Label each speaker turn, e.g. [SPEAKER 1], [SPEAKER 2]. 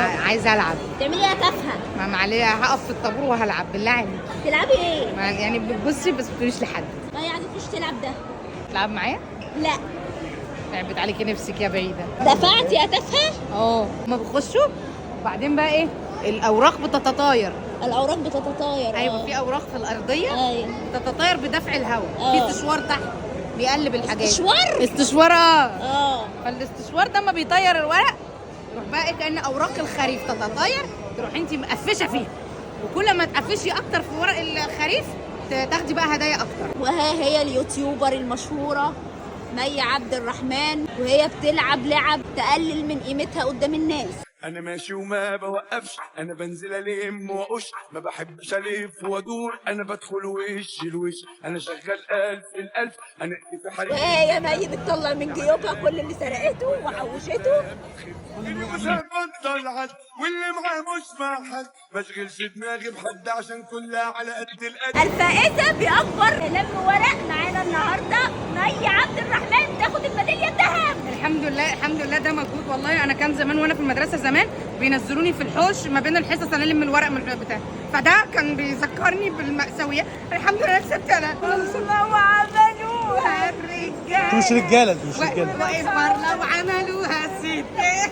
[SPEAKER 1] عايزه العب.
[SPEAKER 2] تعملي ايه يا تافهه؟
[SPEAKER 1] ما معليه، هقف في الطابور وهلعب بالله عليك.
[SPEAKER 2] تلعبي ايه؟
[SPEAKER 1] يعني بصي بس تقوليش لحد.
[SPEAKER 2] هي عايزه تخش تلعب ده.
[SPEAKER 1] تلعب معايا؟
[SPEAKER 2] لا.
[SPEAKER 1] تعبت عليكي نفسك يا بعيده.
[SPEAKER 2] دفعتي يا تافهه؟
[SPEAKER 1] هما بيخشوا وبعدين بقى ايه؟ الاوراق بتتطاير.
[SPEAKER 2] الاوراق بتتطاير.
[SPEAKER 1] ايوه في اوراق في الارضيه
[SPEAKER 2] ايوه
[SPEAKER 1] بتتطاير بدفع الهواء. في استشوار تحت بيقلب الحاجات. استشوار فالاستشوار ده اما بيطير الورق يروح بقى ايه، كأن اوراق الخريف تتطاير، تروح انت مقفشه فيها، وكل ما تقفشي اكتر في ورق الخريف تاخدي بقى هدايا اكتر.
[SPEAKER 2] وها هي اليوتيوبر المشهوره مي عبد الرحمن، وهي بتلعب لعب تقلل من قيمتها قدام الناس.
[SPEAKER 3] انا ماشي وما بوقفش، انا بنزل الم واقش، ما بحبش الف وادور، انا بدخل وش الوش، انا شغال الف الالف، انا في حريق.
[SPEAKER 2] وهي مي بتطلع من جيوبها كل اللي سرقته وحوشته.
[SPEAKER 3] مش هبطل حد واللي معاه مش مع حد، بشغلش دماغي بحد عشان كلها على قد القد.
[SPEAKER 2] الفائزه باكبر لم ورق معانا النهارده مي عبد الرحمن تاخد الميداليه الذهب.
[SPEAKER 1] الحمد لله الحمد لله، ده مجهود والله. انا كان زمان وانا في المدرسه زمان بينزلوني في الحوش ما بين الحصص انا الم الورق من بتاع، فده كان بيذكرني بالمأساوية. الحمد لله كسبت انا. لو عملوها الرجاله
[SPEAKER 4] مش رجاله، انت مش رجاله.
[SPEAKER 1] وإخبار لو عملوها ست.